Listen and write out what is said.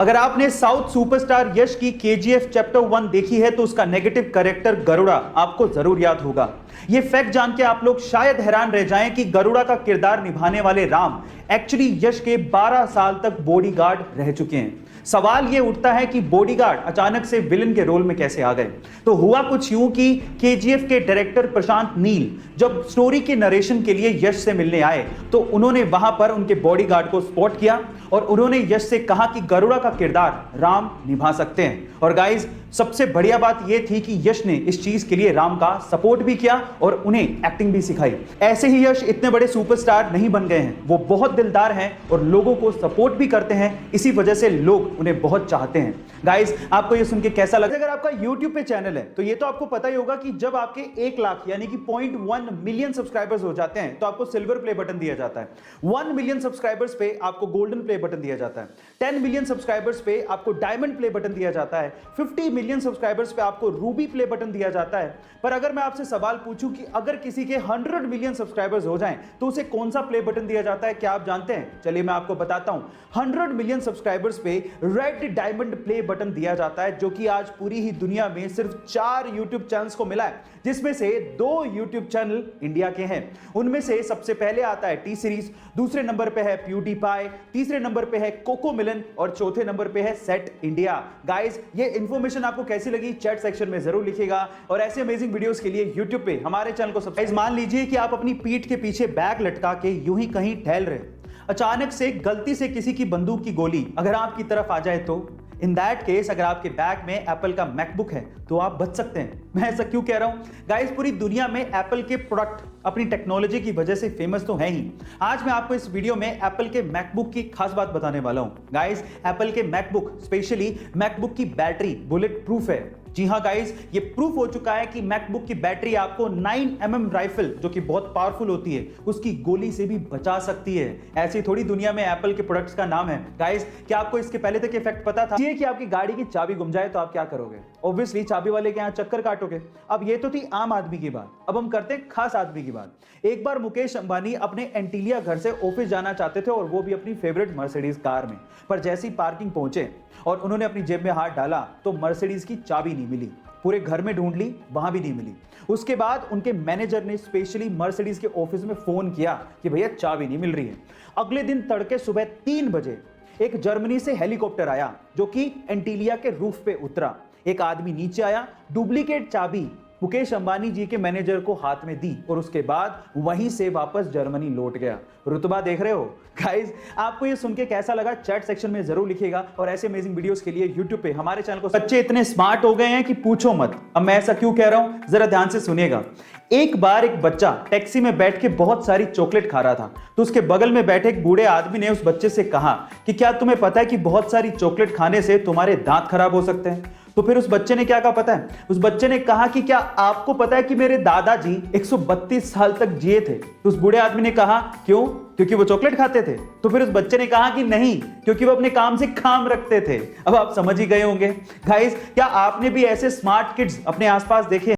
अगर आपने south superstar यश की केजीएफ चैप्टर 1 देखी है तो उसका नेगेटिव कैरेक्टर गरुड़ा आपको जरूर याद होगा। ये फैक्ट जान के आप लोग शायद हैरान रह जाएं कि गरुड़ा का किरदार निभाने वाले राम एक्चुअली यश के 12 साल तक बॉडीगार्ड रह चुके हैं। सवाल ये उठता है कि बॉडीगार्ड अचानक से विलन के रोल में कैसे आ गए। तो हुआ कुछ यूं कि केजीएफ के डायरेक्टर प्रशांत नील जब स्टोरी के नरेशन के लिए यश से मिलने आए तो उन्होंने वहां पर उनके बॉडीगार्ड को स्पॉट किया और उन्होंने यश से कहा कि गरुड़ा का किरदार राम निभा सकते हैं। और गाइस, सबसे बढ़िया बात यह थी कि यश ने इस चीज के लिए राम का सपोर्ट भी किया और उन्हें एक्टिंग भी सिखाई। ऐसे ही यश इतने बड़े सुपरस्टार नहीं बन गए हैं, वो बहुत दिलदार हैं और लोगों को सपोर्ट भी करते हैं। इसी वजह से लोग उन्हें बहुत चाहते हैं। गाइस, आपको ये सुन के कैसा लगा? अगर आपका YouTube पे चैनल है तो ये तो आपको पता ही होगा कि जब आपके 1 लाख यानी कि 0.1 मिलियन सब्सक्राइबर्स हो जाते हैं तो आपको सिल्वर प्ले बटन दिया जाता है। 1 मिलियन सब्सक्राइबर्स पे आपको गोल्डन प्ले बटन दिया जाता है। 10 मिलियन सब्सक्राइबर्स पे आपको डायमंड प्ले बटन दिया जाता है। 50 मिलियन सब्सक्राइबर्स पे आपको रूबी प्ले बटन दिया जाता है। पर अगर मैं आपसे सवाल पूछूं कि अगर किसी के 100 मिलियन सब्सक्राइबर्स हो जाएं तो उसे कौन सा प्ले बटन दिया जाता है, क्या आप जानते हैं? चलिए मैं आपको बताता हूं। 100 मिलियन सब्सक्राइबर्स पे रेड डायमंड प्ले बटन दिया जाता है, जो कि आज पूरी ही दुनिया में सिर्फ 4 YouTube चैनल्स को मिला है, जिसमें से 2 YouTube चैनल इंडिया के हैं। उनमें से सबसे पहले आता है टी सीरीज, दूसरे नंबर पे है प्यूडीपाई, तीसरे नंबर पे है कोको मिलन और चौथे नंबर पे है सेट इंडिया। गाइस, ये इंफॉर्मेशन आपको कैसी लगी चैट सेक्शन में जरूर लिखिएगा और ऐसे अमेजिंग वीडियोस के लिए YouTube पे हमारे चैनल को सब्सक्राइब। मान लीजिए कि आप अपनी पीठ के पीछे बैग लटका के यूं ही कहीं टहल रहे, अचानक से गलती से किसी की बंदूक की गोली अगर आपकी तरफ आ जाए तो इन दैट केस अगर आपके बैग में एप्पल का मैकबुक है तो आप बच सकते हैं। मैं ऐसा क्यों कह रहा हूं? गाइस, पूरी दुनिया में एप्पल के प्रोडक्ट अपनी टेक्नोलॉजी की वजह से फेमस तो है ही। आज मैं आपको इस वीडियो में एप्पल के मैकबुक की खास बात बताने वाला हूं। गाइस, एप्पल के मैकबुक, स्पेशली मैकबुक की बैटरी बुलेट प्रूफ है। जी हां गाइस, ये प्रूफ हो चुका है कि मैकबुक की बैटरी आपको 9mm राइफल, जो कि बहुत पावरफुल होती है, उसकी गोली से भी बचा सकती है। ऐसी थोड़ी दुनिया में एप्पल के प्रोडक्ट्स का नाम है। गाइस, क्या आपको इसके पहले तक इफेक्ट पता था? ये कि आपकी गाड़ी की चाबी गुम जाए तो आप क्या करोगे? ऑब्वियसली चाबी वाले के यहां चक्कर काटोगे। अब ये तो थी आम आदमी की बात, अब हम करते हैं खास आदमी की बात। एक बार मुकेश अंबानी अपने एंटीलिया घर से ऑफिस जाना चाहते थे और वो भी अपनी फेवरेट मर्सिडीज कार में। पर जैसे ही पार्किंग पहुंचे और उन्होंने अपनी जेब में हाथ डाला तो मर्सिडीज की चाबी नहीं मिली। पूरे घर में ढूंढ ली, वहां भी नहीं मिली। उसके बाद उनके मैनेजर ने स्पेशली मर्सिडीज के ऑफिस में फोन किया कि भैया चाबी नहीं मिल रही है। अगले दिन तड़के सुबह 3 बजे एक जर्मनी से हेलीकॉप्टर आया जो कि एंटीलिया के रूफ पे उतरा। एक आदमी नीचे आया, डुप्लीकेट चाबी मुकेश अंबानी जी के मैनेजर को हाथ में दी और उसके बाद वहीं से वापस जर्मनी लौट गया। रुतबा देख रहे हो? गाइस, आपको ये सुन के कैसा लगा चैट सेक्शन में जरूर लिखिएगा और ऐसे अमेजिंग वीडियोस के लिए YouTube पे हमारे चैनल को। बच्चे इतने स्मार्ट हो गए हैं कि पूछो मत। अब मैं ऐसा क्यों कह रहा हूं, जरा ध्यान से सुनिएगा। एक बार एक बच्चा टैक्सी में बैठ के बहुत सारी चॉकलेट खा रहा था तो उसके बगल में बैठे एक बूढ़े आदमी ने उस बच्चे से कहा कि क्या तुम्हें पता है कि बहुत सारी चॉकलेट खाने से तुम्हारे दांत खराब हो सकते हैं? तो फिर उस बच्चे ने क्या कहा पता है? उस बच्चे ने कहा कि क्या आपको पता है कि मेरे दादाजी 132 साल तक जिए थे? तो उस बूढ़े आदमी ने कहा क्यों? क्योंकि वो चॉकलेट खाते थे? तो फिर उस बच्चे ने कहा कि नहीं, क्योंकि वो अपने काम से काम रखते थे। अब आप समझ ही गए होंगे। गाइस, क्या आपने भी ऐसे स्मार्ट किड्स अपने आसपास देखे?